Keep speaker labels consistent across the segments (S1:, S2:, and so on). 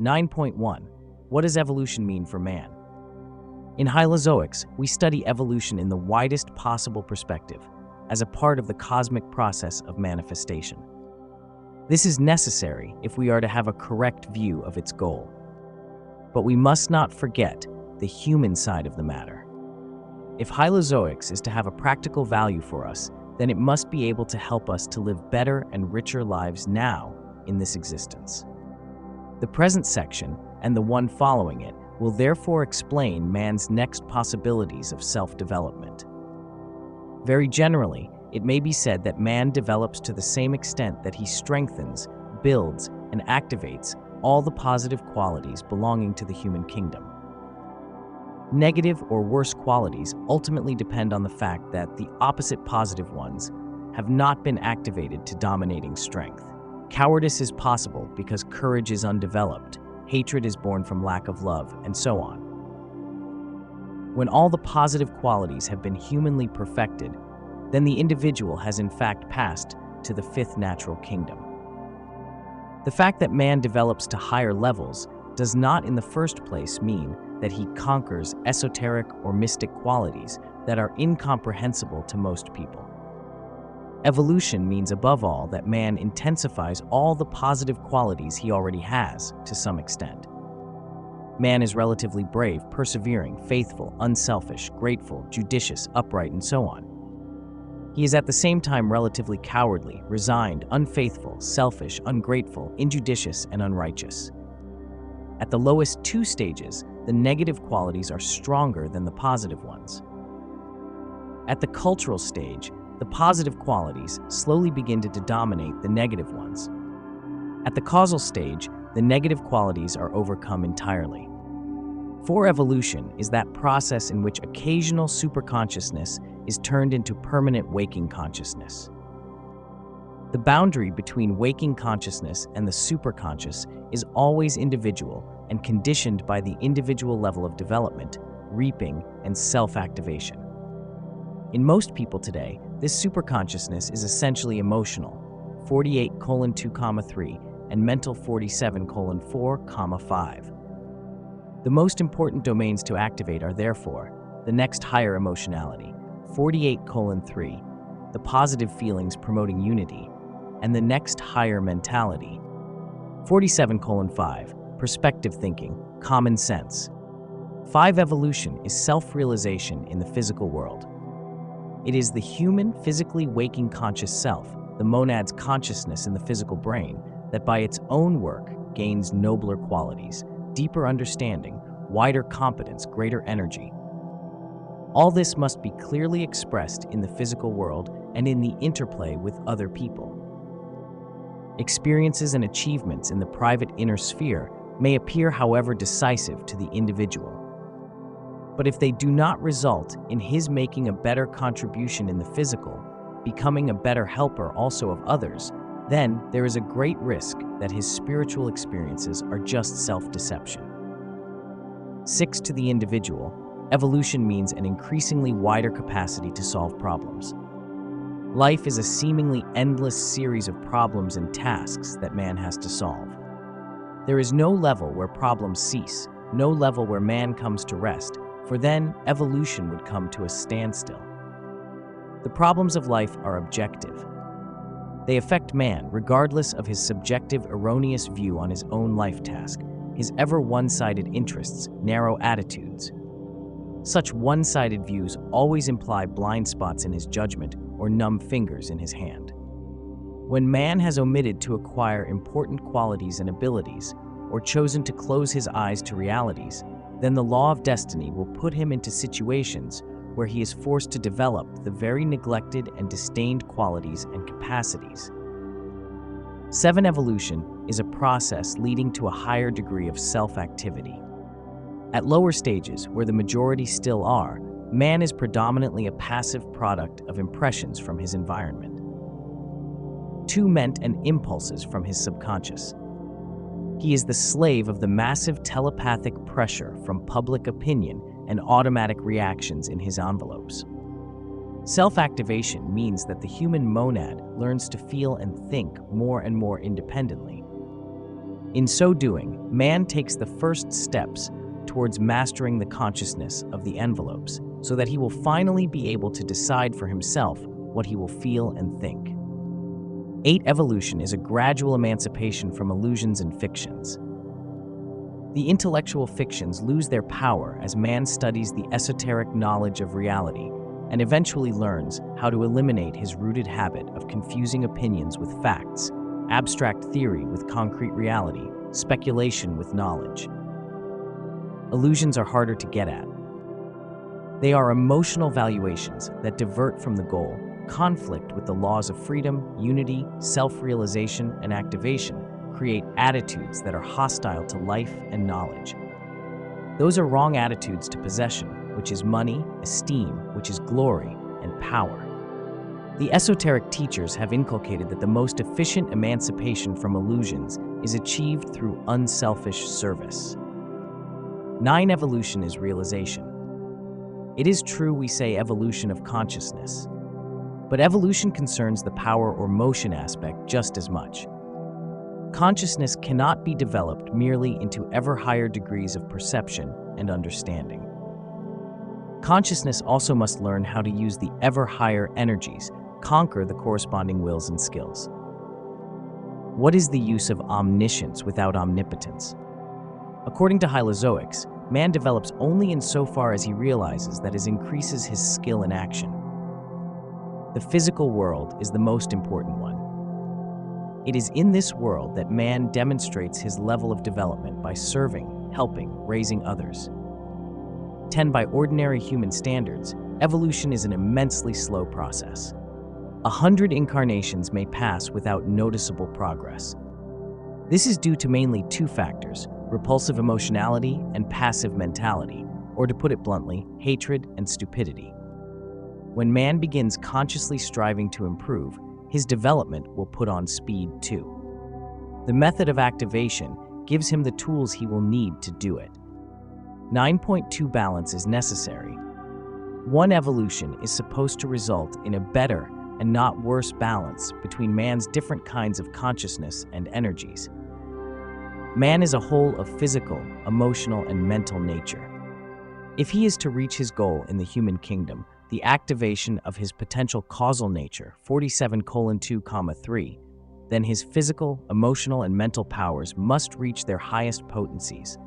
S1: 9.1. What does evolution mean for man? In Hylozoics, we study evolution in the widest possible perspective, as a part of the cosmic process of manifestation. This is necessary if we are to have a correct view of its goal. But we must not forget the human side of the matter. If Hylozoics is to have a practical value for us, then it must be able to help us to live better and richer lives now in this existence. The present section, and the one following it, will therefore explain man's next possibilities of self-development. Very generally, it may be said that man develops to the same extent that he strengthens, builds, and activates all the positive qualities belonging to the human kingdom. Negative or worse qualities ultimately depend on the fact that the opposite positive ones have not been activated to dominating strength. Cowardice is possible because courage is undeveloped, hatred is born from lack of love, and so on. When all the positive qualities have been humanly perfected, then the individual has in fact passed to the fifth natural kingdom. The fact that man develops to higher levels does not in the first place mean that he conquers esoteric or mystic qualities that are incomprehensible to most people. Evolution means above all that man intensifies all the positive qualities he already has to some extent. Man is relatively brave, persevering, faithful, unselfish, grateful, judicious, upright, and so on. He is at the same time relatively cowardly, resigned, unfaithful, selfish, ungrateful, injudicious, and unrighteous. At the lowest two stages, the negative qualities are stronger than the positive ones. At the cultural stage, the positive qualities slowly begin to dominate the negative ones. At the causal stage, the negative qualities are overcome entirely. For evolution is that process in which occasional superconsciousness is turned into permanent waking consciousness. The boundary between waking consciousness and the superconscious is always individual and conditioned by the individual level of development, reaping, and self-activation. In most people today, this superconsciousness is essentially emotional, 48:2,3, and mental 47:4,5. The most important domains to activate are therefore the next higher emotionality, 48:3, the positive feelings promoting unity, and the next higher mentality, 47:5, perspective thinking, common sense. 5 evolution is self-realization in the physical world. It is the human, physically waking conscious self, the monad's consciousness in the physical brain, that by its own work gains nobler qualities, deeper understanding, wider competence, greater energy. All this must be clearly expressed in the physical world and in the interplay with other people. Experiences and achievements in the private inner sphere may appear, however, decisive to the individual. But if they do not result in his making a better contribution in the physical, becoming a better helper also of others, then there is a great risk that his spiritual experiences are just self-deception. 6. To the individual, evolution means an increasingly wider capacity to solve problems. Life is a seemingly endless series of problems and tasks that man has to solve. There is no level where problems cease, no level where man comes to rest, for then evolution would come to a standstill. The problems of life are objective. They affect man regardless of his subjective, erroneous view on his own life task, his ever one-sided interests, narrow attitudes. Such one-sided views always imply blind spots in his judgment or numb fingers in his hand. When man has omitted to acquire important qualities and abilities, or chosen to close his eyes to realities, then the law of destiny will put him into situations where he is forced to develop the very neglected and disdained qualities and capacities. 7. Evolution is a process leading to a higher degree of self-activity. At lower stages, where the majority still are, man is predominantly a passive product of impressions from his environment. 2. Ment and impulses from his subconscious. He is the slave of the massive telepathic pressure from public opinion and automatic reactions in his envelopes. Self-activation means that the human monad learns to feel and think more and more independently. In so doing, man takes the first steps towards mastering the consciousness of the envelopes, so that he will finally be able to decide for himself what he will feel and think. 8. Evolution is a gradual emancipation from illusions and fictions. The intellectual fictions lose their power as man studies the esoteric knowledge of reality and eventually learns how to eliminate his rooted habit of confusing opinions with facts, abstract theory with concrete reality, speculation with knowledge. Illusions are harder to get at. They are emotional valuations that divert from the goal, conflict with the laws of freedom, unity, self-realization, and activation, create attitudes that are hostile to life and knowledge. Those are wrong attitudes to possession, which is money, esteem, which is glory, and power. The esoteric teachers have inculcated that the most efficient emancipation from illusions is achieved through unselfish service. 9. Evolution is realization. It is true we say evolution of consciousness, but evolution concerns the power or motion aspect just as much. Consciousness cannot be developed merely into ever higher degrees of perception and understanding. Consciousness also must learn how to use the ever higher energies, conquer the corresponding wills and skills. What is the use of omniscience without omnipotence? According to Hylozoics, man develops only insofar as he realizes that it increases his skill in action. The physical world is the most important one. It is in this world that man demonstrates his level of development by serving, helping, raising others. 10. By ordinary human standards, evolution is an immensely slow process. 100 incarnations may pass without noticeable progress. This is due to mainly 2 factors: repulsive emotionality and passive mentality, or to put it bluntly, hatred and stupidity. When man begins consciously striving to improve, his development will put on speed too. The method of activation gives him the tools he will need to do it. 9.2 Balance is necessary. One evolution is supposed to result in a better and not worse balance between man's different kinds of consciousness and energies. Man is a whole of physical, emotional, and mental nature. If he is to reach his goal in the human kingdom, the activation of his potential causal nature, 47:2,3, then his physical, emotional, and mental powers must reach their highest potencies: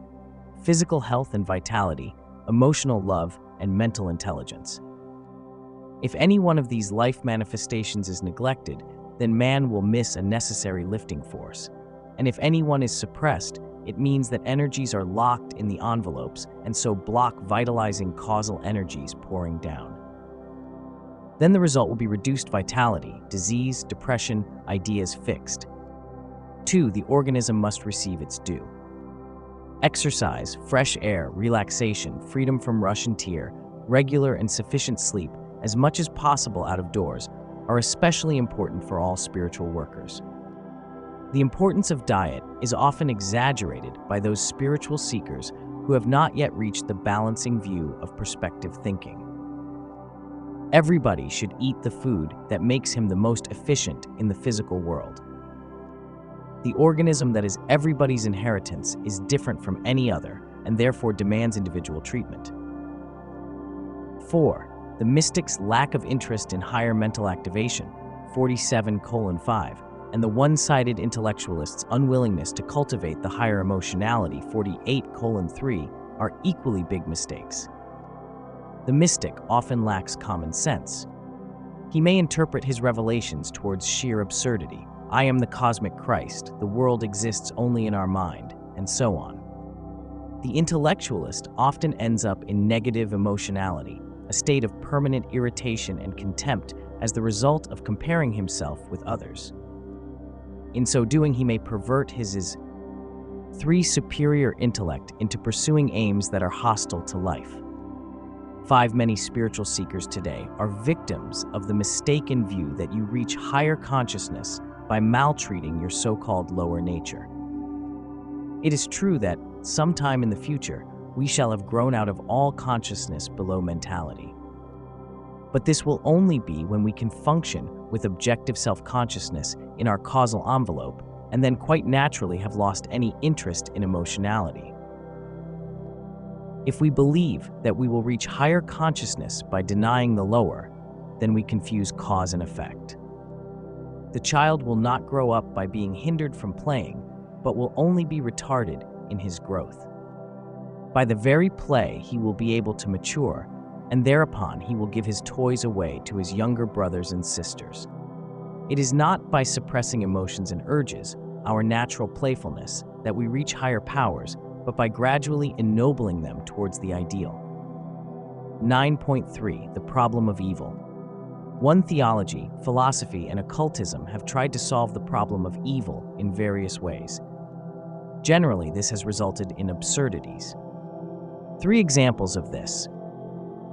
S1: physical health and vitality, emotional love, and mental intelligence. If any one of these life manifestations is neglected, then man will miss a necessary lifting force. And if any one is suppressed, it means that energies are locked in the envelopes and so block vitalizing causal energies pouring down. Then the result will be reduced vitality, disease, depression, ideas fixed. 2. The organism must receive its due. Exercise, fresh air, relaxation, freedom from rush and tear, regular and sufficient sleep, as much as possible out of doors, are especially important for all spiritual workers. The importance of diet is often exaggerated by those spiritual seekers who have not yet reached the balancing view of perspective thinking. Everybody should eat the food that makes him the most efficient in the physical world. The organism that is everybody's inheritance is different from any other and therefore demands individual treatment. 4. The mystic's lack of interest in higher mental activation, 47:5, and the one-sided intellectualist's unwillingness to cultivate the higher emotionality, 48:3, are equally big mistakes. The mystic often lacks common sense. He may interpret his revelations towards sheer absurdity. I am the cosmic Christ, the world exists only in our mind, and so on. The intellectualist often ends up in negative emotionality, a state of permanent irritation and contempt as the result of comparing himself with others. In so doing, he may pervert his 3. Superior intellect into pursuing aims that are hostile to life. 5. Many spiritual seekers today are victims of the mistaken view that you reach higher consciousness by maltreating your so-called lower nature. It is true that, sometime in the future, we shall have grown out of all consciousness below mentality. But this will only be when we can function with objective self-consciousness in our causal envelope and then quite naturally have lost any interest in emotionality. If we believe that we will reach higher consciousness by denying the lower, then we confuse cause and effect. The child will not grow up by being hindered from playing, but will only be retarded in his growth. By the very play, he will be able to mature, and thereupon he will give his toys away to his younger brothers and sisters. It is not by suppressing emotions and urges, our natural playfulness, that we reach higher powers, but by gradually ennobling them towards the ideal. 9.3. The problem of evil. One theology, philosophy, and occultism have tried to solve the problem of evil in various ways. Generally, this has resulted in absurdities. 3 examples of this.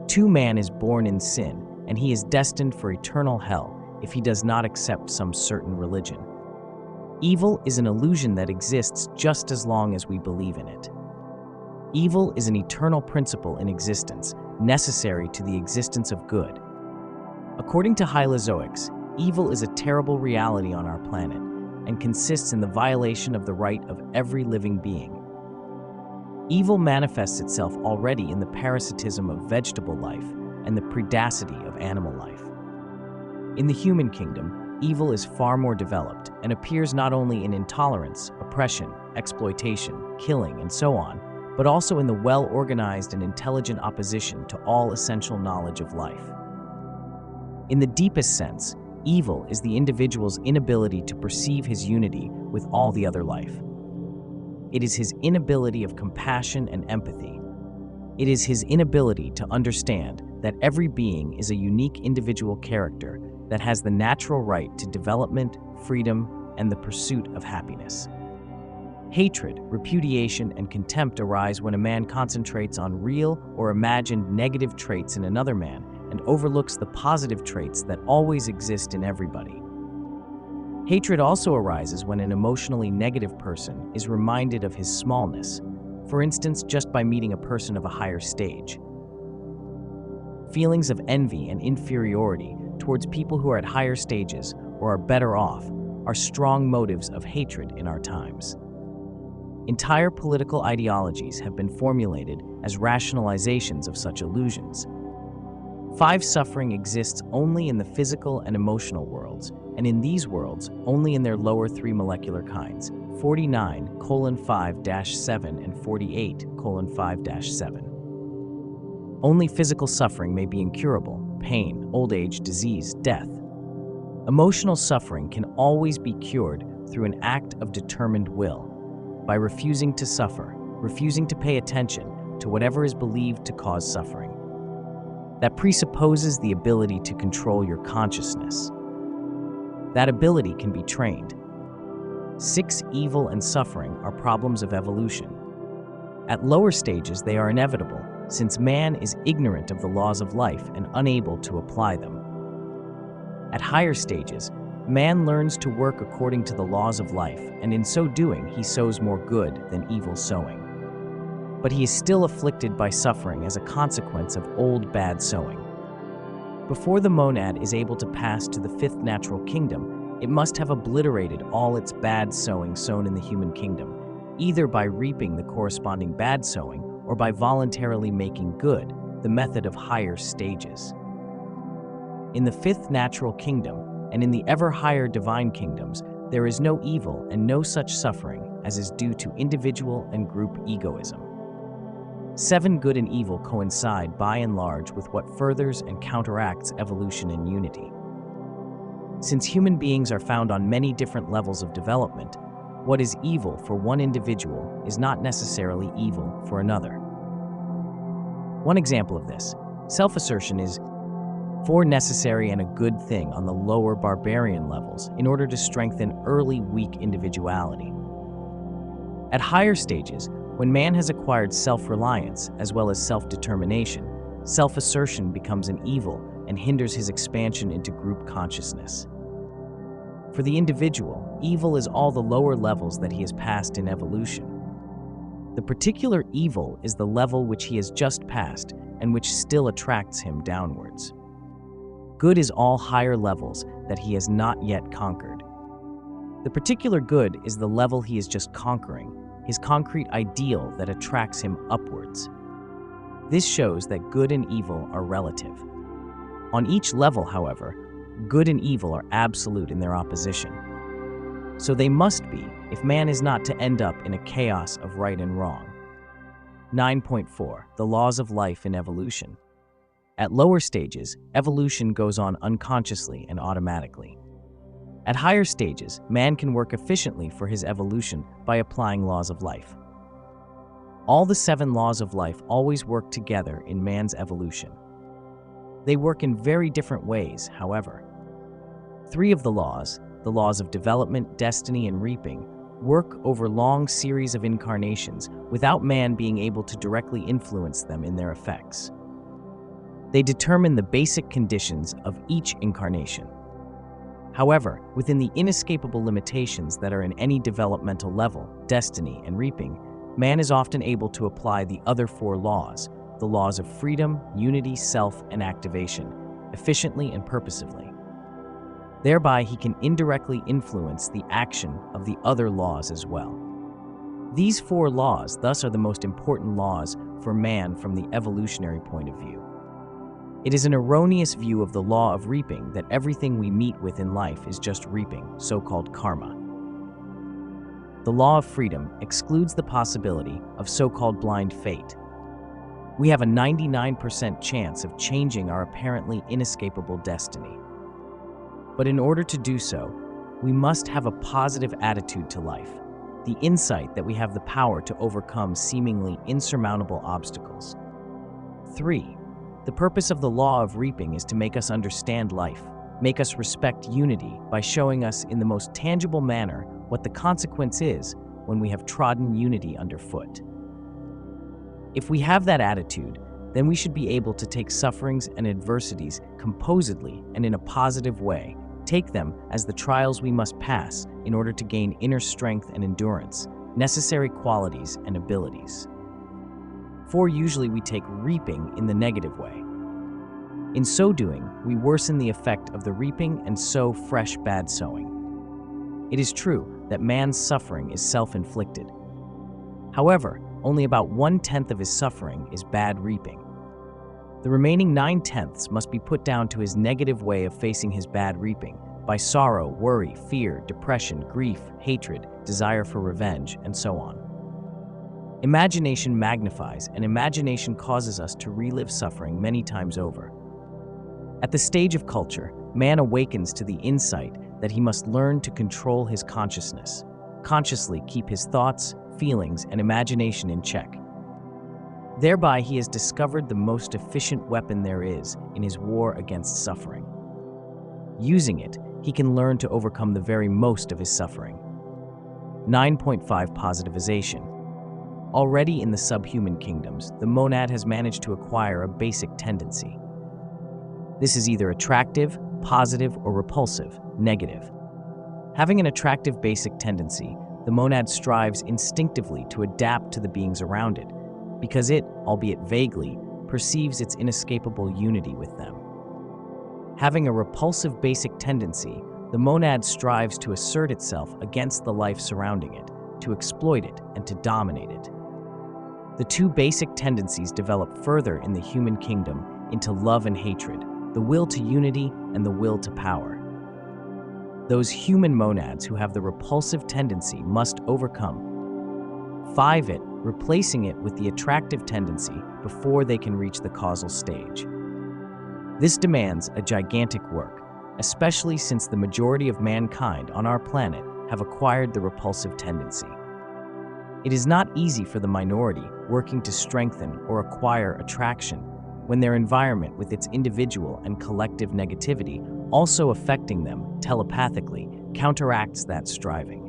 S1: 2. Man is born in sin, and he is destined for eternal hell if he does not accept some certain religion. Evil is an illusion that exists just as long as we believe in it. Evil is an eternal principle in existence, necessary to the existence of good. According to Hylozoics, evil is a terrible reality on our planet and consists in the violation of the right of every living being. Evil manifests itself already in the parasitism of vegetable life and the predacity of animal life. In the human kingdom, evil is far more developed and appears not only in intolerance, oppression, exploitation, killing, and so on, but also in the well-organized and intelligent opposition to all essential knowledge of life. In the deepest sense, evil is the individual's inability to perceive his unity with all the other life. It is his inability of compassion and empathy. It is his inability to understand that every being is a unique individual character that has the natural right to development, freedom, and the pursuit of happiness. Hatred, repudiation, and contempt arise when a man concentrates on real or imagined negative traits in another man and overlooks the positive traits that always exist in everybody. Hatred also arises when an emotionally negative person is reminded of his smallness, for instance, just by meeting a person of a higher stage. Feelings of envy and inferiority towards people who are at higher stages or are better off are strong motives of hatred in our times. Entire political ideologies have been formulated as rationalizations of such illusions. 5. Suffering exists only in the physical and emotional worlds, and in these worlds, only in their lower 3 molecular kinds, 49:5-7 and 48:5-7. Only physical suffering may be incurable: pain, old age, disease, death. Emotional suffering can always be cured through an act of determined will, by refusing to suffer, refusing to pay attention to whatever is believed to cause suffering. That presupposes the ability to control your consciousness. That ability can be trained. 6. Evil and suffering are problems of evolution. At lower stages, they are inevitable, since man is ignorant of the laws of life and unable to apply them. At higher stages, man learns to work according to the laws of life, and in so doing, he sows more good than evil sowing. But he is still afflicted by suffering as a consequence of old bad sowing. Before the monad is able to pass to the 5th natural kingdom, it must have obliterated all its bad sowing sown in the human kingdom, either by reaping the corresponding bad sowing or by voluntarily making good, the method of higher stages. In the 5th natural kingdom, and in the ever higher divine kingdoms, there is no evil and no such suffering as is due to individual and group egoism. 7. Good and evil coincide by and large with what furthers and counteracts evolution and unity. Since human beings are found on many different levels of development, what is evil for one individual is not necessarily evil for another. One example of this, self-assertion, is necessary and a good thing on the lower barbarian levels in order to strengthen early weak individuality. At higher stages, when man has acquired self-reliance as well as self-determination, self-assertion becomes an evil and hinders his expansion into group consciousness. For the individual, evil is all the lower levels that he has passed in evolution. The particular evil is the level which he has just passed and which still attracts him downwards. Good is all higher levels that he has not yet conquered. The particular good is the level he is just conquering, his concrete ideal that attracts him upwards. This shows that good and evil are relative. On each level, however, good and evil are absolute in their opposition. So they must be, if man is not to end up in a chaos of right and wrong. 9.4. The laws of life in evolution. At lower stages, evolution goes on unconsciously and automatically. At higher stages, man can work efficiently for his evolution by applying laws of life. All the 7 laws of life always work together in man's evolution. They work in very different ways, however. 3 of the laws of development, destiny, and reaping, work over long series of incarnations without man being able to directly influence them in their effects. They determine the basic conditions of each incarnation. However, within the inescapable limitations that are in any developmental level, destiny, and reaping, man is often able to apply the other 4 laws, the laws of freedom, unity, self, and activation, efficiently and purposively. Thereby, he can indirectly influence the action of the other laws as well. These 4 laws, thus, are the most important laws for man from the evolutionary point of view. It is an erroneous view of the law of reaping that everything we meet with in life is just reaping, so-called karma. The law of freedom excludes the possibility of so-called blind fate. We have a 99% chance of changing our apparently inescapable destiny. But in order to do so, we must have a positive attitude to life, the insight that we have the power to overcome seemingly insurmountable obstacles. 3. The purpose of the law of reaping is to make us understand life, make us respect unity by showing us in the most tangible manner what the consequence is when we have trodden unity underfoot. If we have that attitude, then we should be able to take sufferings and adversities composedly and in a positive way, take them as the trials we must pass in order to gain inner strength and endurance, necessary qualities and abilities. 4. Usually we take reaping in the negative way. In so doing, we worsen the effect of the reaping and sow fresh bad sowing. It is true that man's suffering is self-inflicted. However, only about 1/10 of his suffering is bad reaping. The remaining 9/10 must be put down to his negative way of facing his bad reaping by sorrow, worry, fear, depression, grief, hatred, desire for revenge, and so on. Imagination magnifies, and imagination causes us to relive suffering many times over. At the stage of culture, man awakens to the insight that he must learn to control his consciousness, consciously keep his thoughts, feelings, and imagination in check. Thereby, he has discovered the most efficient weapon there is in his war against suffering. Using it, he can learn to overcome the very most of his suffering. 9.5 Positivization. Already in the subhuman kingdoms, the monad has managed to acquire a basic tendency. This is either attractive, positive, or repulsive, negative. Having an attractive basic tendency, the monad strives instinctively to adapt to the beings around it, because it, albeit vaguely, perceives its inescapable unity with them. Having a repulsive basic tendency, the monad strives to assert itself against the life surrounding it, to exploit it, and to dominate it. The 2 basic tendencies develop further in the human kingdom into love and hatred, the will to unity and the will to power. Those human monads who have the repulsive tendency must overcome 5 it, replacing it with the attractive tendency before they can reach the causal stage. This demands a gigantic work, especially since the majority of mankind on our planet have acquired the repulsive tendency. It is not easy for the minority working to strengthen or acquire attraction when their environment with its individual and collective negativity also affecting them telepathically counteracts that striving.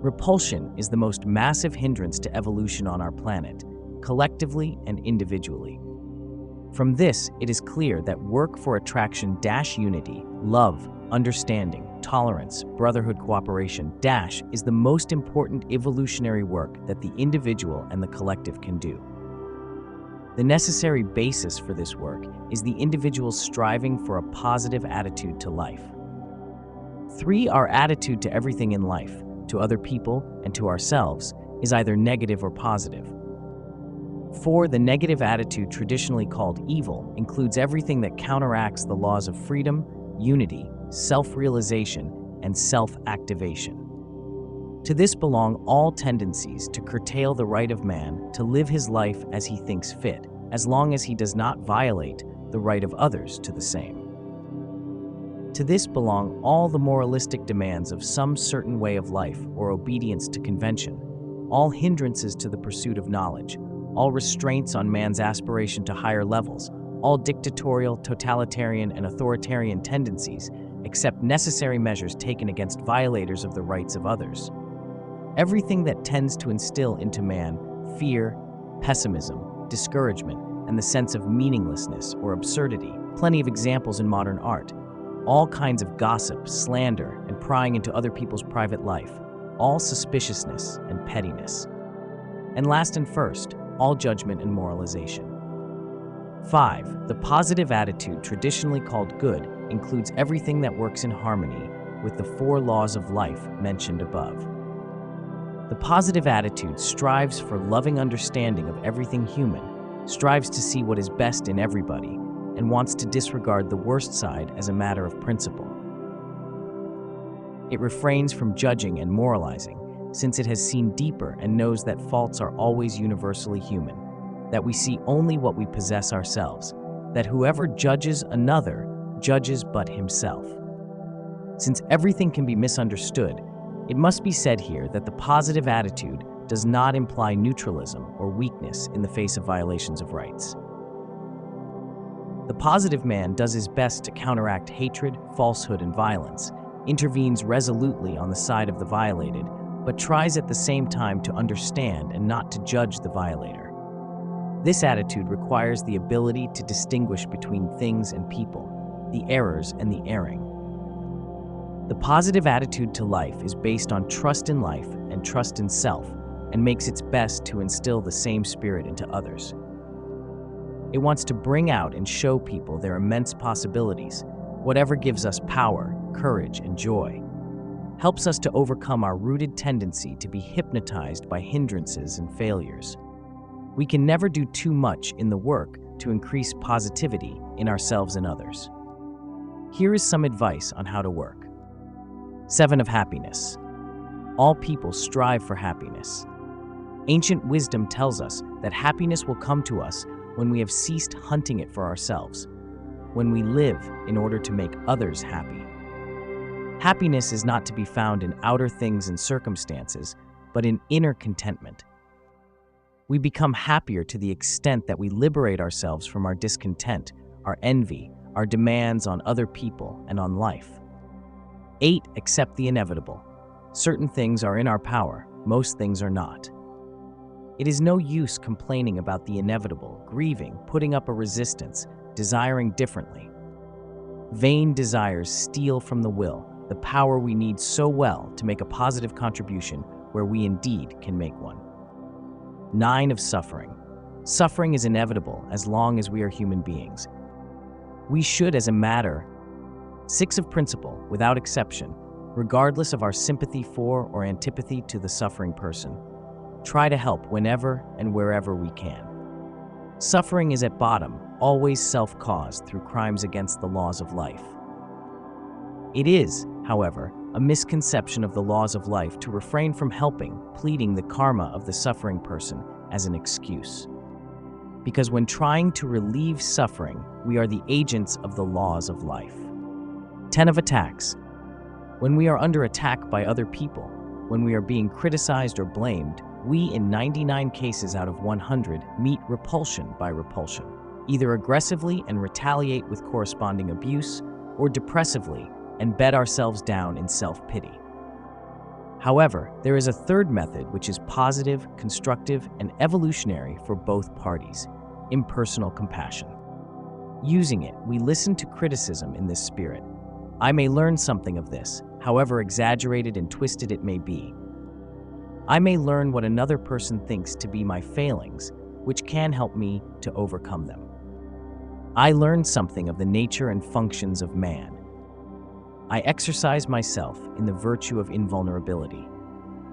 S1: Repulsion is the most massive hindrance to evolution on our planet, collectively and individually. From this, it is clear that work for attraction-unity, love, understanding, tolerance, brotherhood, cooperation is the most important evolutionary work that the individual and the collective can do. The necessary basis for this work is the individual's striving for a positive attitude to life. 3, our attitude to everything in life, to other people, and to ourselves, is either negative or positive. 4, the negative attitude, traditionally called evil, includes everything that counteracts the laws of freedom, unity, self-realization, and self-activation. To this belong all tendencies to curtail the right of man to live his life as he thinks fit, as long as he does not violate the right of others to the same. To this belong all the moralistic demands of some certain way of life or obedience to convention, all hindrances to the pursuit of knowledge, all restraints on man's aspiration to higher levels, all dictatorial, totalitarian, and authoritarian tendencies, except necessary measures taken against violators of the rights of others. Everything that tends to instill into man fear, pessimism, discouragement, and the sense of meaninglessness or absurdity. Plenty of examples in modern art. All kinds of gossip, slander, and prying into other people's private life. All suspiciousness and pettiness. And last and first, all judgment and moralization. 5, the positive attitude, traditionally called good, includes everything that works in harmony with the 4 laws of life mentioned above. The positive attitude strives for loving understanding of everything human, strives to see what is best in everybody, and wants to disregard the worst side as a matter of principle. It refrains from judging and moralizing, since it has seen deeper and knows that faults are always universally human, that we see only what we possess ourselves, that whoever judges another judges but himself. Since everything can be misunderstood, it must be said here that the positive attitude does not imply neutralism or weakness in the face of violations of rights. The positive man does his best to counteract hatred, falsehood, and violence, intervenes resolutely on the side of the violated, but tries at the same time to understand and not to judge the violator. This attitude requires the ability to distinguish between things and people, the errors and the erring. The positive attitude to life is based on trust in life and trust in self, and makes its best to instill the same spirit into others. It wants to bring out and show people their immense possibilities, whatever gives us power, courage, and joy, helps us to overcome our rooted tendency to be hypnotized by hindrances and failures. We can never do too much in the work to increase positivity in ourselves and others. Here is some advice on how to work. 7 of happiness. All people strive for happiness. Ancient wisdom tells us that happiness will come to us when we have ceased hunting it for ourselves, when we live in order to make others happy. Happiness is not to be found in outer things and circumstances, but in inner contentment. We become happier to the extent that we liberate ourselves from our discontent, our envy, our demands on other people and on life. 8, accept the inevitable. Certain things are in our power, most things are not. It is no use complaining about the inevitable, grieving, putting up a resistance, desiring differently. Vain desires steal from the will the power we need so well to make a positive contribution where we indeed can make one. 9 of suffering. Suffering is inevitable as long as we are human beings. We should, as a matter. 6 of principle, without exception, regardless of our sympathy for or antipathy to the suffering person, try to help whenever and wherever we can. Suffering is at bottom always self-caused through crimes against the laws of life. It is, however, a misconception of the laws of life to refrain from helping, pleading the karma of the suffering person as an excuse. Because when trying to relieve suffering, we are the agents of the laws of life. 10 of attacks. When we are under attack by other people, when we are being criticized or blamed, we, in 99 cases out of 100, meet repulsion by repulsion, either aggressively and retaliate with corresponding abuse, or depressively and bed ourselves down in self-pity. However, there is a third method which is positive, constructive, and evolutionary for both parties: impersonal compassion. Using it, we listen to criticism in this spirit. I may learn something of this, however exaggerated and twisted it may be. I may learn what another person thinks to be my failings, which can help me to overcome them. I learn something of the nature and functions of man. I exercise myself in the virtue of invulnerability.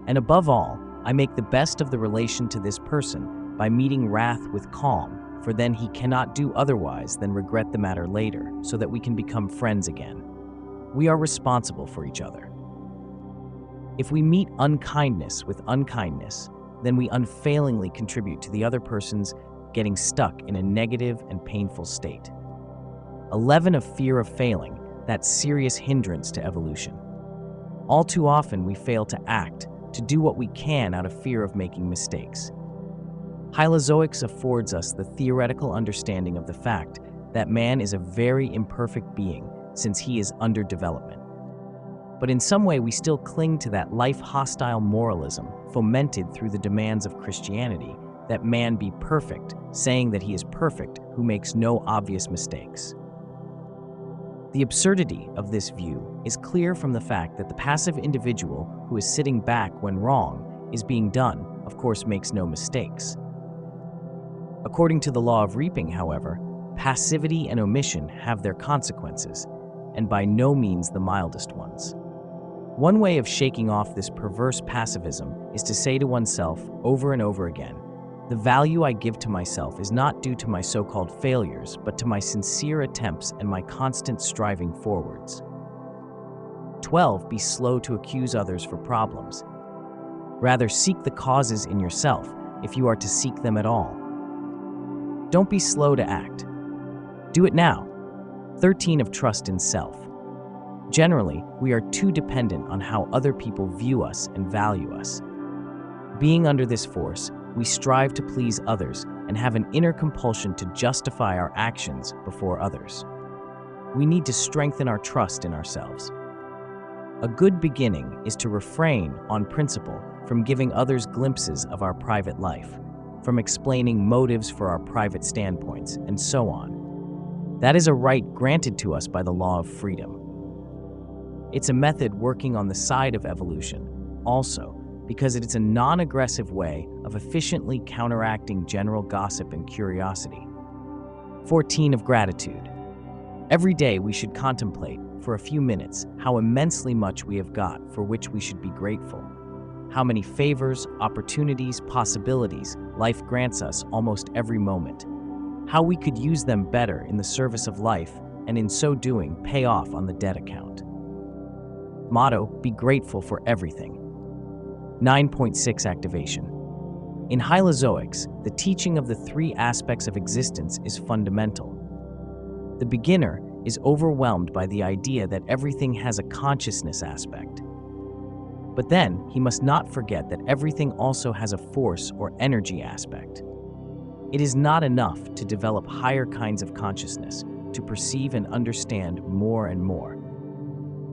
S1: And above all, I make the best of the relation to this person by meeting wrath with calm, for then he cannot do otherwise than regret the matter later, so that we can become friends again. We are responsible for each other. If we meet unkindness with unkindness, then we unfailingly contribute to the other person's getting stuck in a negative and painful state. A leaven of fear of failing, that serious hindrance to evolution. All too often we fail to act, to do what we can out of fear of making mistakes. Hylozoics affords us the theoretical understanding of the fact that man is a very imperfect being since he is under development. But in some way we still cling to that life-hostile moralism fomented through the demands of Christianity that man be perfect, saying that he is perfect who makes no obvious mistakes. The absurdity of this view is clear from the fact that the passive individual who is sitting back when wrong is being done, of course, makes no mistakes. According to the law of reaping, however, passivity and omission have their consequences, and by no means the mildest ones. One way of shaking off this perverse passivism is to say to oneself over and over again, the value I give to myself is not due to my so-called failures, but to my sincere attempts and my constant striving forwards. 12. Be slow to accuse others for problems. Rather, seek the causes in yourself, if you are to seek them at all. Don't be slow to act. Do it now. 13. Of trust in self. Generally, we are too dependent on how other people view us and value us. Being under this force, we strive to please others and have an inner compulsion to justify our actions before others. We need to strengthen our trust in ourselves. A good beginning is to refrain, on principle, from giving others glimpses of our private life, from explaining motives for our private standpoints, and so on. That is a right granted to us by the law of freedom. It's a method working on the side of evolution, also, because it is a non-aggressive way of efficiently counteracting general gossip and curiosity. 14. Of gratitude. Every day we should contemplate, for a few minutes, how immensely much we have got for which we should be grateful. How many favors, opportunities, possibilities life grants us almost every moment. How we could use them better in the service of life, and in so doing, pay off on the debt account. Motto: be grateful for everything. 9.6 Activation. In Hylozoics, the teaching of the three aspects of existence is fundamental. The beginner is overwhelmed by the idea that everything has a consciousness aspect. But then, he must not forget that everything also has a force or energy aspect. It is not enough to develop higher kinds of consciousness, to perceive and understand more and more.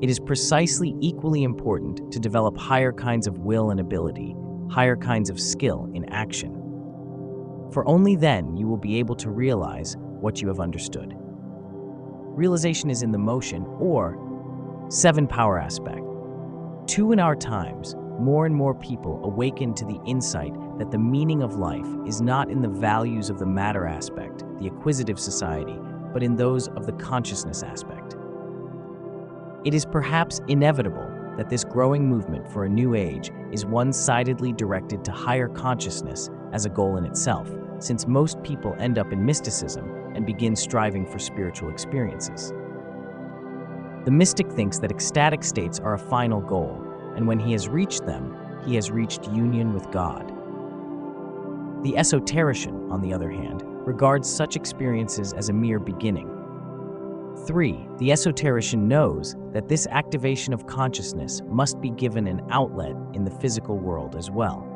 S1: It is precisely equally important to develop higher kinds of will and ability, higher kinds of skill in action. For only then you will be able to realize what you have understood. Realization is in the motion, or 7 power aspect. 2 in our times, more and more people awaken to the insight that the meaning of life is not in the values of the matter aspect, the acquisitive society, but in those of the consciousness aspect. It is perhaps inevitable that this growing movement for a new age is one-sidedly directed to higher consciousness as a goal in itself, since most people end up in mysticism and begin striving for spiritual experiences. The mystic thinks that ecstatic states are a final goal, and when he has reached them, he has reached union with God. The esoterician, on the other hand, regards such experiences as a mere beginning. 3. The esoterician knows that this activation of consciousness must be given an outlet in the physical world as well.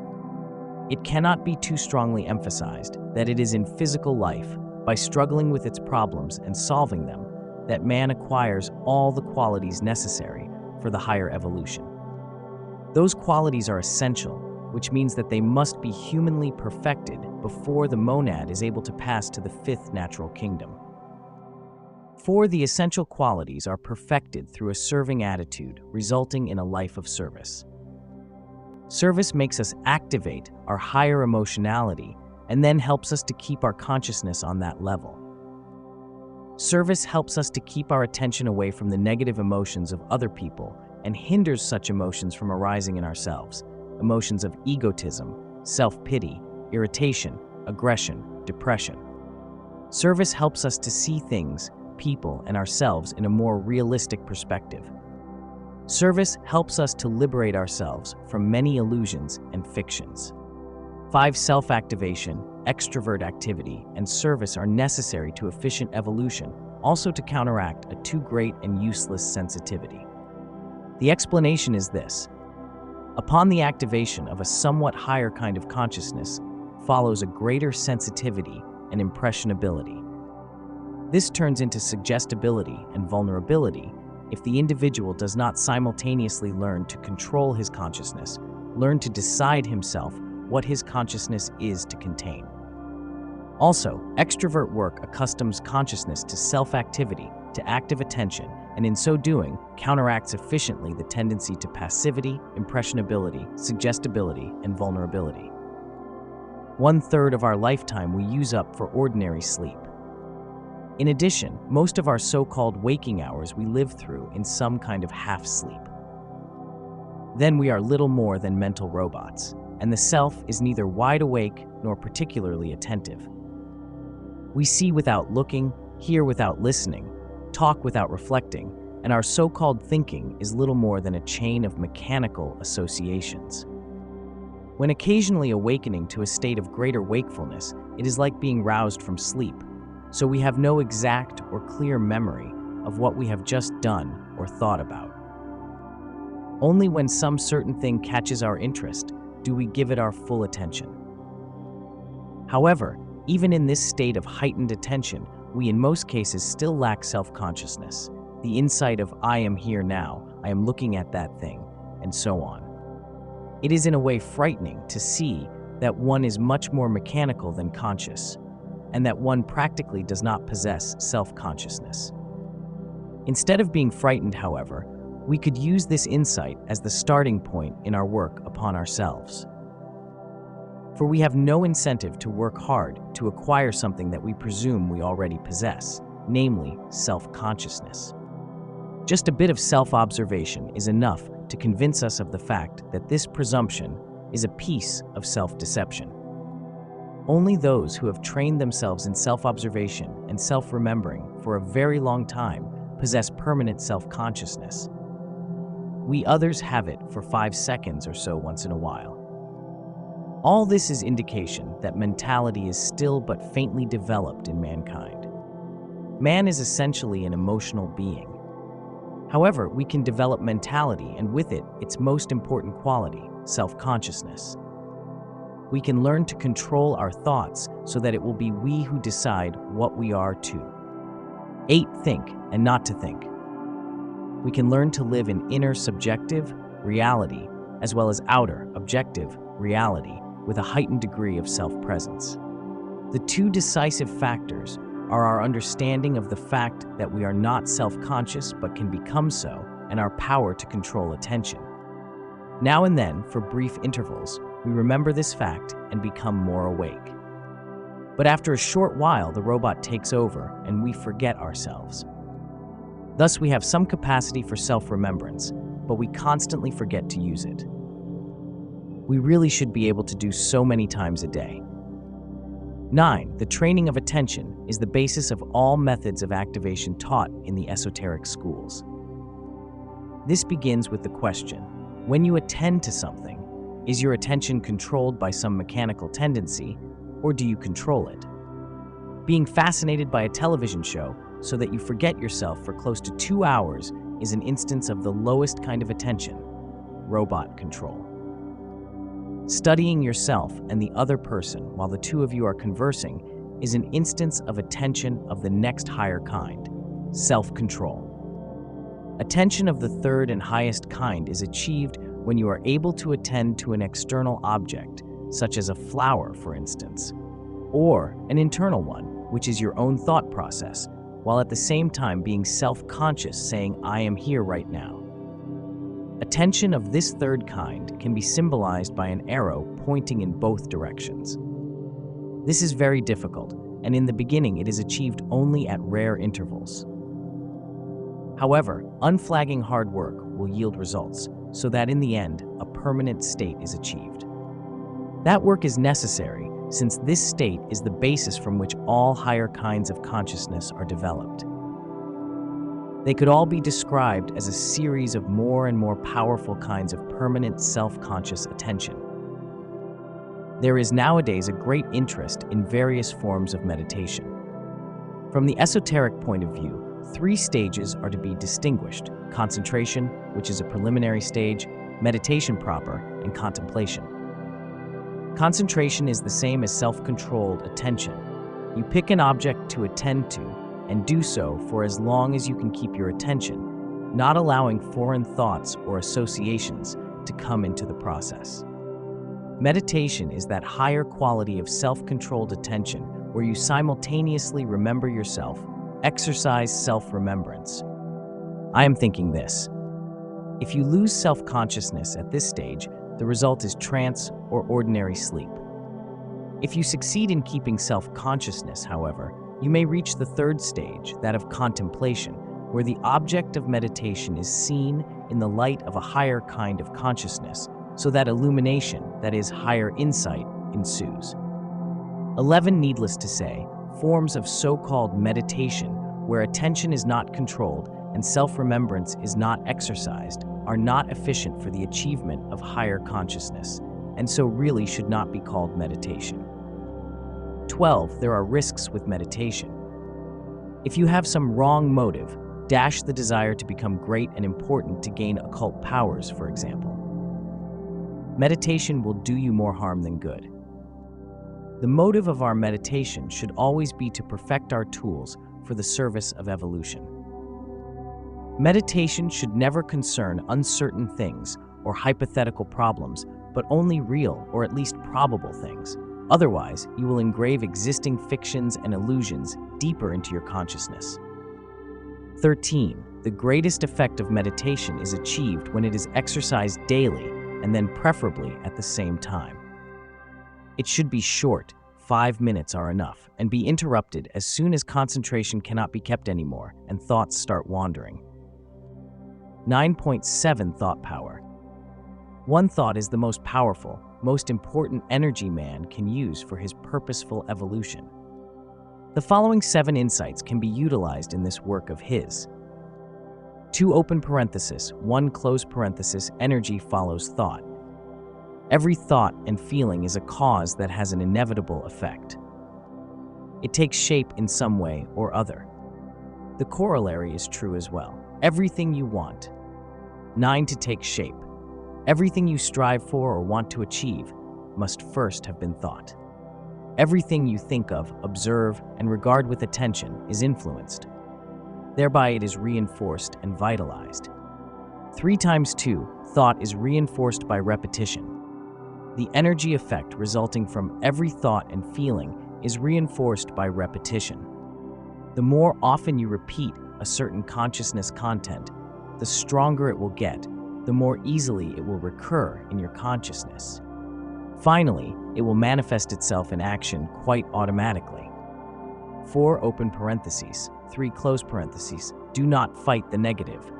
S1: It cannot be too strongly emphasized that it is in physical life, by struggling with its problems and solving them, that man acquires all the qualities necessary for the higher evolution. Those qualities are essential, which means that they must be humanly perfected before the monad is able to pass to the 5th natural kingdom. 4. The essential qualities are perfected through a serving attitude, resulting in a life of service. Service makes us activate our higher emotionality and then helps us to keep our consciousness on that level. Service helps us to keep our attention away from the negative emotions of other people and hinders such emotions from arising in ourselves. Emotions of egotism, self-pity, irritation, aggression, depression. Service helps us to see things, people, and ourselves in a more realistic perspective. Service helps us to liberate ourselves from many illusions and fictions. 5. Self-activation, extrovert activity, and service are necessary to efficient evolution, also to counteract a too great and useless sensitivity. The explanation is this. Upon the activation of a somewhat higher kind of consciousness follows a greater sensitivity and impressionability. This turns into suggestibility and vulnerability if the individual does not simultaneously learn to control his consciousness, learn to decide himself what his consciousness is to contain. Also, extrovert work accustoms consciousness to self-activity, to active attention, and in so doing, counteracts efficiently the tendency to passivity, impressionability, suggestibility, and vulnerability. 1/3 of our lifetime we use up for ordinary sleep. In addition, most of our so-called waking hours we live through in some kind of half-sleep. Then we are little more than mental robots, and the self is neither wide awake nor particularly attentive. We see without looking, hear without listening, talk without reflecting, and our so-called thinking is little more than a chain of mechanical associations. When occasionally awakening to a state of greater wakefulness, it is like being roused from sleep, so we have no exact or clear memory of what we have just done or thought about. Only when some certain thing catches our interest do we give it our full attention. However, even in this state of heightened attention, we in most cases still lack self-consciousness, the insight of I am here now, I am looking at that thing, and so on. It is in a way frightening to see that one is much more mechanical than conscious, and that one practically does not possess self-consciousness. Instead of being frightened, however, we could use this insight as the starting point in our work upon ourselves. For we have no incentive to work hard to acquire something that we presume we already possess, namely self-consciousness. Just a bit of self-observation is enough to convince us of the fact that this presumption is a piece of self-deception. Only those who have trained themselves in self-observation and self-remembering for a very long time possess permanent self-consciousness. We others have it for 5 seconds or so once in a while. All this is indication that mentality is still but faintly developed in mankind. Man is essentially an emotional being. However, we can develop mentality and with it, its most important quality, self-consciousness. We can learn to control our thoughts so that it will be we who decide what we are to. 8. Think and not to think. We can learn to live in inner subjective reality as well as outer objective reality with a heightened degree of self-presence. The two decisive factors are our understanding of the fact that we are not self-conscious but can become so, and our power to control attention. Now and then, for brief intervals, we remember this fact and become more awake. But after a short while, the robot takes over and we forget ourselves. Thus, we have some capacity for self-remembrance, but we constantly forget to use it. We really should be able to do so many times a day. 9. The training of attention is the basis of all methods of activation taught in the esoteric schools. This begins with the question, when you attend to something, is your attention controlled by some mechanical tendency, or do you control it? Being fascinated by a television show so that you forget yourself for close to 2 hours is an instance of the lowest kind of attention, robot control. Studying yourself and the other person while the two of you are conversing is an instance of attention of the next higher kind, self-control. Attention of the third and highest kind is achieved when you are able to attend to an external object, such as a flower, for instance, or an internal one, which is your own thought process, while at the same time being self-conscious, saying, I am here right now. Attention of this third kind can be symbolized by an arrow pointing in both directions. This is very difficult, and in the beginning it is achieved only at rare intervals. However, unflagging hard work will yield results, so that in the end, a permanent state is achieved. That work is necessary, since this state is the basis from which all higher kinds of consciousness are developed. They could all be described as a series of more and more powerful kinds of permanent self-conscious attention. There is nowadays a great interest in various forms of meditation. From the esoteric point of view, 3 stages are to be distinguished: concentration, which is a preliminary stage, meditation proper, and contemplation. Concentration is the same as self-controlled attention. You pick an object to attend to, and do so for as long as you can keep your attention, not allowing foreign thoughts or associations to come into the process. Meditation is that higher quality of self-controlled attention where you simultaneously remember yourself, exercise self-remembrance. I am thinking this. If you lose self-consciousness at this stage, the result is trance or ordinary sleep. If you succeed in keeping self-consciousness, however, you may reach the 3rd stage, that of contemplation, where the object of meditation is seen in the light of a higher kind of consciousness, so that illumination, that is, higher insight, ensues. 11, needless to say, forms of so-called meditation, where attention is not controlled and self-remembrance is not exercised, are not efficient for the achievement of higher consciousness, and so really should not be called meditation. 12, there are risks with meditation. If you have some wrong motive, dash the desire to become great and important to gain occult powers, for example. Meditation will do you more harm than good. The motive of our meditation should always be to perfect our tools for the service of evolution. Meditation should never concern uncertain things or hypothetical problems, but only real or at least probable things. Otherwise, you will engrave existing fictions and illusions deeper into your consciousness. 13. The greatest effect of meditation is achieved when it is exercised daily and then preferably at the same time. It should be short, 5 minutes are enough, and be interrupted as soon as concentration cannot be kept anymore and thoughts start wandering. 9.7 Thought power. One thought is the most powerful, most important energy man can use for his purposeful evolution. The following 7 insights can be utilized in this work of his. 2 open parenthesis, 1 close parenthesis, energy follows thought. Every thought and feeling is a cause that has an inevitable effect. It takes shape in some way or other. The corollary is true as well. Everything you want. 9 to take shape. Everything you strive for or want to achieve must first have been thought. Everything you think of, observe, and regard with attention is influenced. Thereby it is reinforced and vitalized. 3 times 2, thought is reinforced by repetition. The energy effect resulting from every thought and feeling is reinforced by repetition. The more often you repeat a certain consciousness content, the stronger it will get, the more easily it will recur in your consciousness. Finally, it will manifest itself in action quite automatically. 4 open parentheses, 3 close parentheses, do not fight the negative.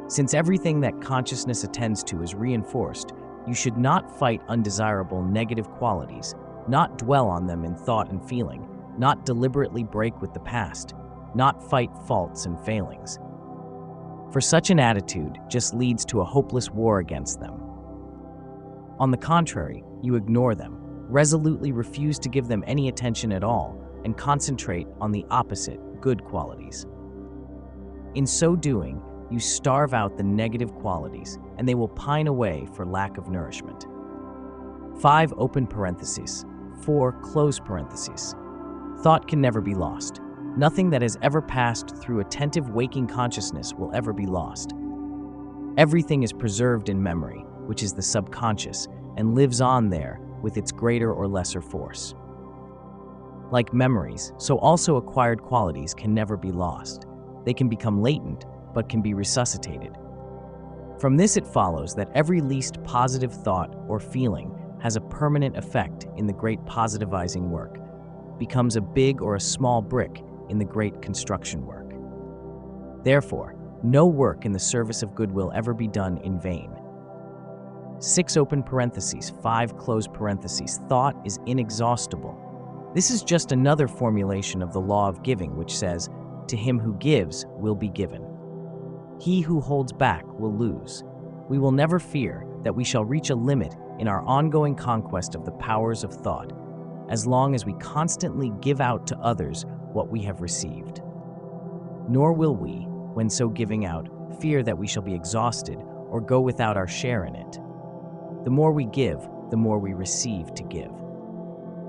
S1: Since everything that consciousness attends to is reinforced, you should not fight undesirable negative qualities, not dwell on them in thought and feeling, not deliberately break with the past, not fight faults and failings. For such an attitude just leads to a hopeless war against them. On the contrary, you ignore them, resolutely refuse to give them any attention at all, and concentrate on the opposite, good qualities. In so doing, you starve out the negative qualities, and they will pine away for lack of nourishment. 5 open parentheses, 4 close parentheses. Thought can never be lost. Nothing that has ever passed through attentive waking consciousness will ever be lost. Everything is preserved in memory, which is the subconscious, and lives on there with its greater or lesser force. Like memories, so also acquired qualities can never be lost. They can become latent, but can be resuscitated. From this it follows that every least positive thought or feeling has a permanent effect in the great positivizing work. becomes a big or a small brick in the great construction work. Therefore, no work in the service of good will ever be done in vain. 6 open parentheses, 5 close parentheses. Thought is inexhaustible. This is just another formulation of the law of giving, which says, "To him who gives will be given. He who holds back will lose." We will never fear that we shall reach a limit in our ongoing conquest of the powers of thought, as long as we constantly give out to others what we have received. Nor will we, when so giving out, fear that we shall be exhausted or go without our share in it. The more we give, the more we receive to give.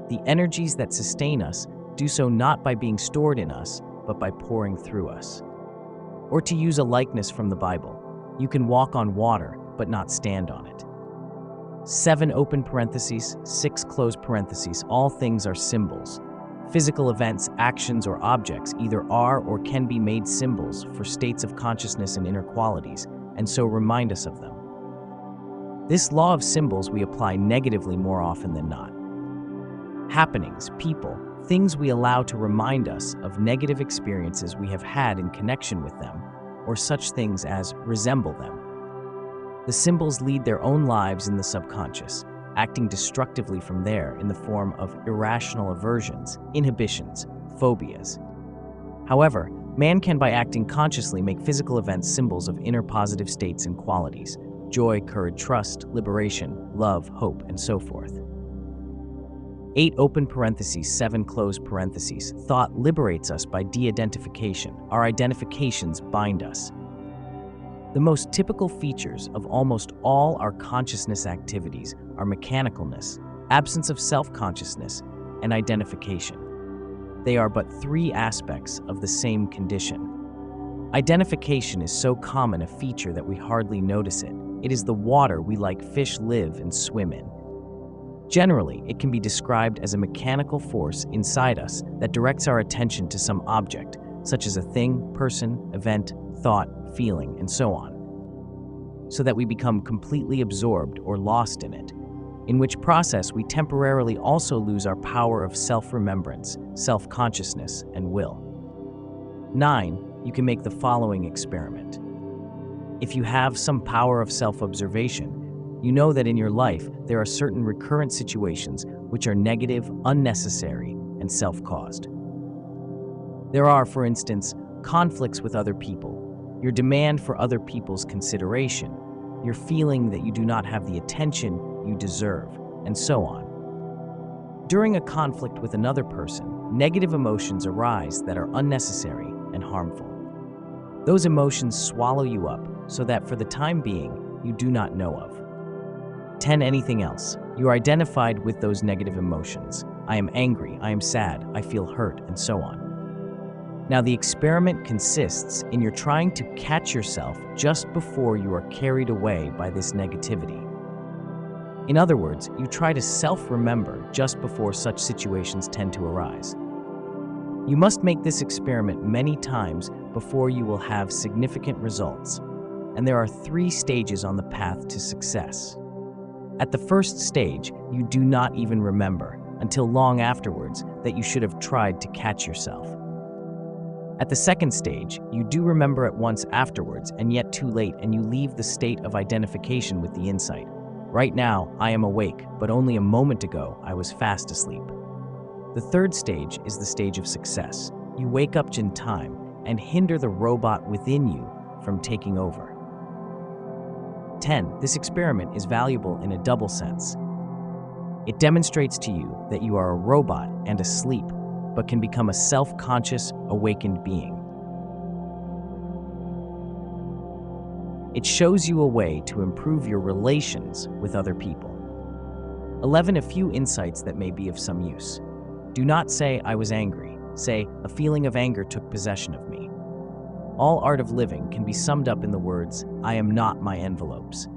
S1: The energies that sustain us do so not by being stored in us, but by pouring through us. Or to use a likeness from the Bible, you can walk on water, but not stand on it. 7 open parentheses, 6 close parentheses. All things are symbols. Physical events, actions, or objects either are or can be made symbols for states of consciousness and inner qualities, and so remind us of them. This law of symbols we apply negatively more often than not. Happenings, people, things we allow to remind us of negative experiences we have had in connection with them, or such things as resemble them. The symbols lead their own lives in the subconscious, acting destructively from there in the form of irrational aversions, inhibitions, phobias. However, man can by acting consciously make physical events symbols of inner positive states and qualities: joy, courage, trust, liberation, love, hope, and so forth. 8 open parentheses, 7 close parentheses. Thought liberates us by de-identification. Our identifications bind us. The most typical features of almost all our consciousness activities are mechanicalness, absence of self-consciousness, and identification. They are but 3 aspects of the same condition. Identification is so common a feature that we hardly notice it. It is the water we like fish live and swim in. Generally, it can be described as a mechanical force inside us that directs our attention to some object, such as a thing, person, event, thought, feeling, and so on, so that we become completely absorbed or lost in it, in which process we temporarily also lose our power of self-remembrance, self-consciousness, and will. 9. You can make the following experiment. If you have some power of self-observation, you know that in your life there are certain recurrent situations which are negative, unnecessary, and self-caused. There are, for instance, conflicts with other people, your demand for other people's consideration, your feeling that you do not have the attention you deserve, and so on. During a conflict with another person, negative emotions arise that are unnecessary and harmful. Those emotions swallow you up so that for the time being you do not know of. 10. Anything else. You are identified with those negative emotions. I am angry, I am sad, I feel hurt, and so on. Now the experiment consists in your trying to catch yourself just before you are carried away by this negativity. In other words, you try to self-remember just before such situations tend to arise. You must make this experiment many times before you will have significant results, and there are 3 stages on the path to success. At the first stage, you do not even remember, until long afterwards, that you should have tried to catch yourself. At the second stage, you do remember at once afterwards, and yet too late, and you leave the state of identification with the insight. Right now, I am awake, but only a moment ago, I was fast asleep. The third stage is the stage of success. You wake up in time and hinder the robot within you from taking over. 10. This experiment is valuable in a double sense. It demonstrates to you that you are a robot and asleep, but can become a self-conscious, awakened being. It shows you a way to improve your relations with other people. 11. A few insights that may be of some use. Do not say, I was angry. Say, a feeling of anger took possession of me. All art of living can be summed up in the words, I am not my envelopes.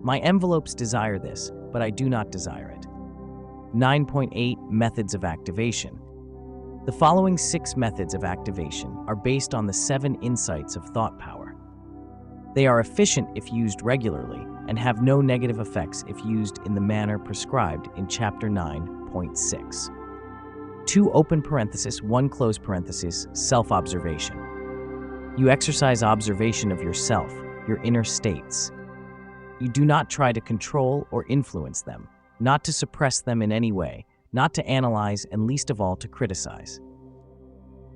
S1: My envelopes desire this, but I do not desire it. 9.8 Methods of activation. The following 6 methods of activation are based on the 7 insights of thought power. They are efficient if used regularly and have no negative effects if used in the manner prescribed in Chapter 9.6. 2 open parenthesis, 1 close parenthesis, self-observation. You exercise observation of yourself, your inner states. You do not try to control or influence them, not to suppress them in any way, not to analyze, and least of all to criticize.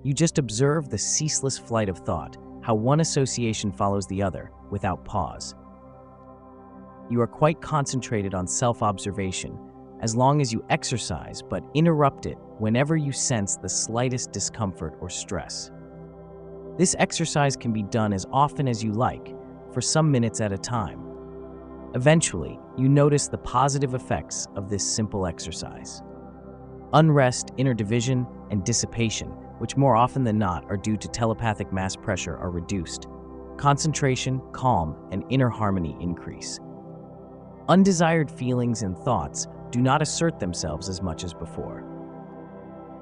S1: You just observe the ceaseless flight of thought, how one association follows the other, without pause. You are quite concentrated on self-observation, as long as you exercise, but interrupt it whenever you sense the slightest discomfort or stress. This exercise can be done as often as you like, for some minutes at a time. Eventually, you notice the positive effects of this simple exercise. Unrest, inner division, and dissipation, which more often than not are due to telepathic mass pressure, are reduced. Concentration, calm, and inner harmony increase. Undesired feelings and thoughts do not assert themselves as much as before.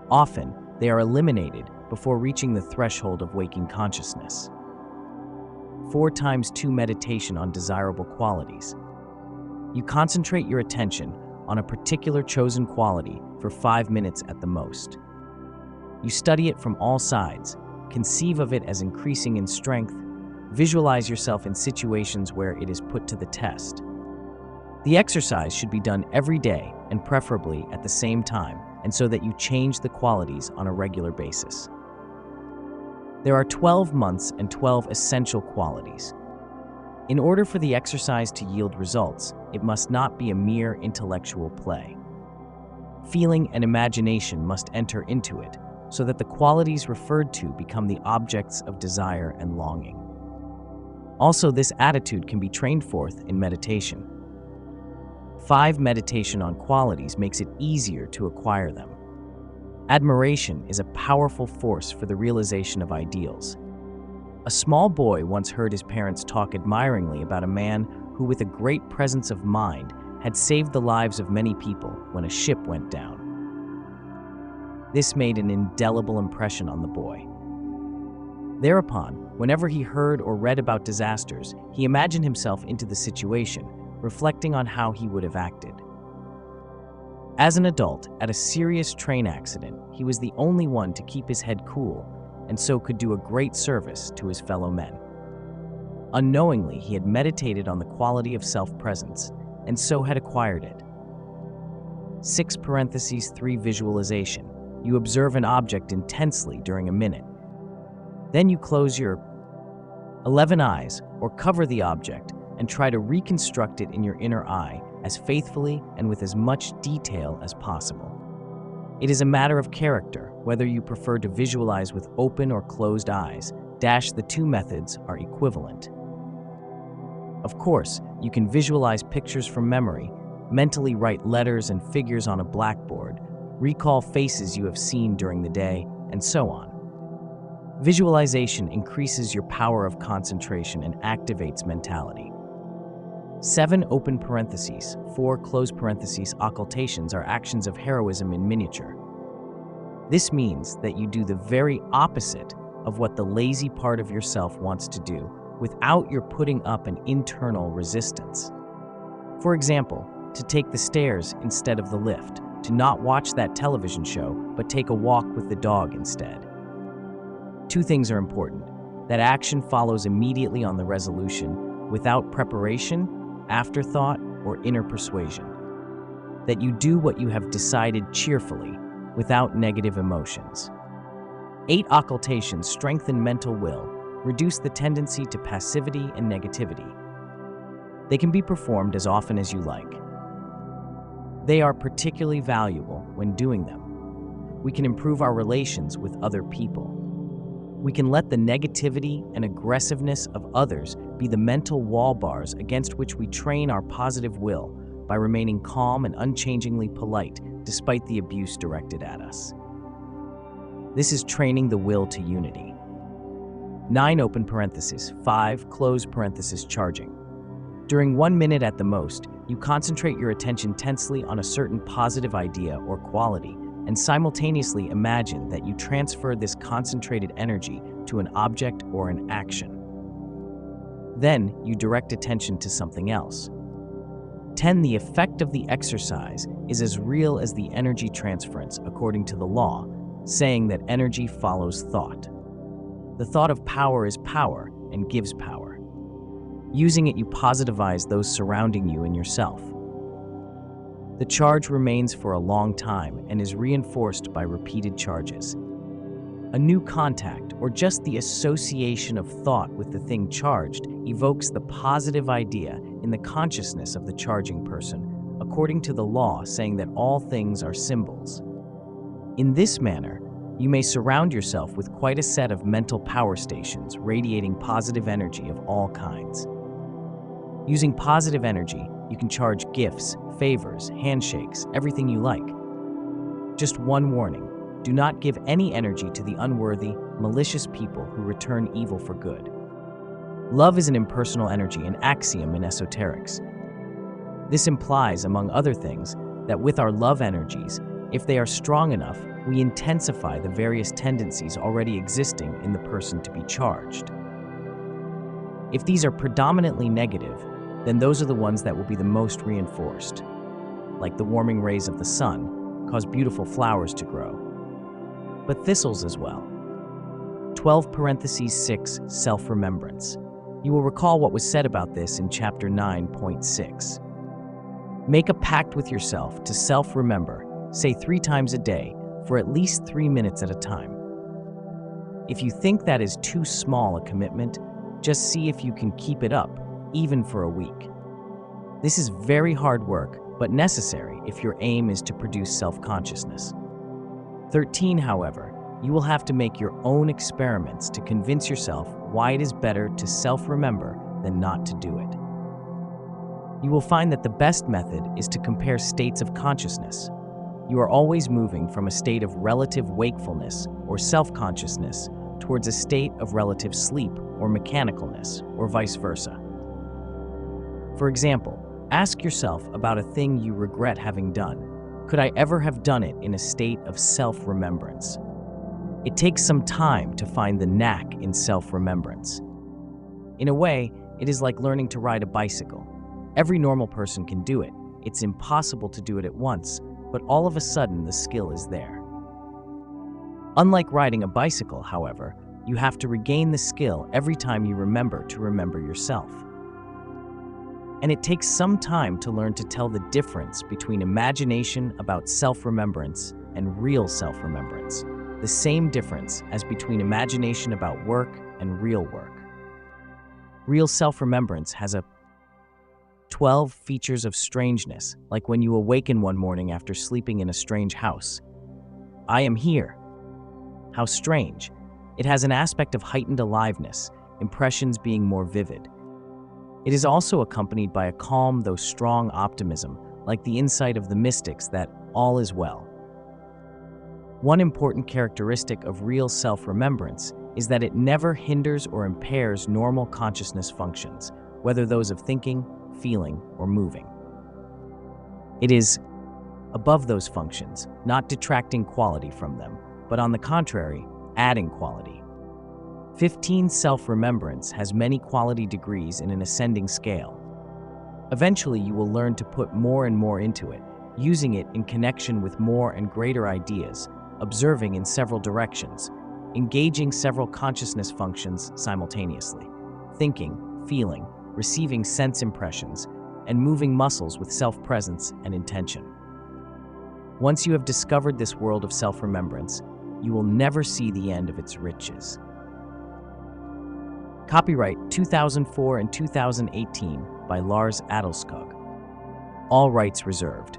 S1: Often, they are eliminated before reaching the threshold of waking consciousness. 4x2 meditation on desirable qualities. You concentrate your attention on a particular chosen quality for 5 minutes at the most. You study it from all sides, conceive of it as increasing in strength, visualize yourself in situations where it is put to the test. The exercise should be done every day and preferably at the same time, and so that you change the qualities on a regular basis. There are 12 months and 12 essential qualities. In order for the exercise to yield results, it must not be a mere intellectual play. Feeling and imagination must enter into it, so that the qualities referred to become the objects of desire and longing. Also, this attitude can be trained forth in meditation. 5 meditation on qualities makes it easier to acquire them. Admiration is a powerful force for the realization of ideals. A small boy once heard his parents talk admiringly about a man who, with a great presence of mind, had saved the lives of many people when a ship went down. This made an indelible impression on the boy. Thereupon, whenever he heard or read about disasters, he imagined himself into the situation, reflecting on how he would have acted. As an adult, at a serious train accident, he was the only one to keep his head cool, and so could do a great service to his fellow men. Unknowingly, he had meditated on the quality of self-presence, and so had acquired it. 6(3) Visualization. You observe an object intensely during a minute. Then you close your 11 eyes or cover the object and try to reconstruct it in your inner eye as faithfully and with as much detail as possible. It is a matter of character whether you prefer to visualize with open or closed eyes. The 2 methods are equivalent. Of course, you can visualize pictures from memory, mentally write letters and figures on a blackboard, recall faces you have seen during the day, and so on. Visualization increases your power of concentration and activates mentality. 7 (4) occultations are actions of heroism in miniature. This means that you do the very opposite of what the lazy part of yourself wants to do, without your putting up an internal resistance. For example, to take the stairs instead of the lift, to not watch that television show, but take a walk with the dog instead. 2 things are important: that action follows immediately on the resolution, without preparation, afterthought, or inner persuasion. That you do what you have decided cheerfully, without negative emotions. 8 occultations strengthen mental will, reduce the tendency to passivity and negativity. They can be performed as often as you like. They are particularly valuable when doing them. We can improve our relations with other people. We can let the negativity and aggressiveness of others be the mental wall bars against which we train our positive will by remaining calm and unchangingly polite despite the abuse directed at us. This is training the will to unity. 9 (5) charging. During 1 minute at the most, you concentrate your attention tensely on a certain positive idea or quality and simultaneously imagine that you transfer this concentrated energy to an object or an action. Then you direct attention to something else. 10 The effect of the exercise is as real as the energy transference according to the law, saying that energy follows thought. The thought of power is power and gives power. Using it, you positivize those surrounding you and yourself. The charge remains for a long time and is reinforced by repeated charges. A new contact, or just the association of thought with the thing charged, evokes the positive idea in the consciousness of the charging person, according to the law saying that all things are symbols. In this manner, you may surround yourself with quite a set of mental power stations radiating positive energy of all kinds. Using positive energy, you can charge gifts, favors, handshakes, everything you like. Just one warning: do not give any energy to the unworthy, malicious people who return evil for good. Love is an impersonal energy, an axiom in esoterics. This implies, among other things, that with our love energies, if they are strong enough, we intensify the various tendencies already existing in the person to be charged. If these are predominantly negative, then those are the ones that will be the most reinforced. Like the warming rays of the sun, cause beautiful flowers to grow. But thistles as well. 12(6) Self-remembrance. You will recall what was said about this in chapter 9.6. Make a pact with yourself to self-remember, say 3 times a day, for at least 3 minutes at a time. If you think that is too small a commitment, just see if you can keep it up, even for a week. This is very hard work, but necessary if your aim is to produce self-consciousness. 13, however, you will have to make your own experiments to convince yourself why it is better to self-remember than not to do it. You will find that the best method is to compare states of consciousness. You are always moving from a state of relative wakefulness or self-consciousness towards a state of relative sleep or mechanicalness, or vice versa. For example, ask yourself about a thing you regret having done. Could I ever have done it in a state of self-remembrance? It takes some time to find the knack in self-remembrance. In a way, it is like learning to ride a bicycle. Every normal person can do it. It's impossible to do it at once, but all of a sudden the skill is there. Unlike riding a bicycle, however, you have to regain the skill every time you remember to remember yourself. And it takes some time to learn to tell the difference between imagination about self-remembrance and real self-remembrance, the same difference as between imagination about work and real work. Real self-remembrance has 12 features of strangeness, like when you awaken one morning after sleeping in a strange house. I am here. How strange. It has an aspect of heightened aliveness, impressions being more vivid. It is also accompanied by a calm though strong optimism, like the insight of the mystics that all is well. One important characteristic of real self-remembrance is that it never hinders or impairs normal consciousness functions, whether those of thinking, feeling, or moving. It is above those functions, not detracting quality from them, but on the contrary, adding quality. 15 Self-remembrance has many quality degrees in an ascending scale. Eventually, you will learn to put more and more into it, using it in connection with more and greater ideas, observing in several directions, engaging several consciousness functions simultaneously, thinking, feeling, receiving sense impressions, and moving muscles with self-presence and intention. Once you have discovered this world of self-remembrance, you will never see the end of its riches. Copyright 2004 and 2018 by Lars Adelkogh. All rights reserved.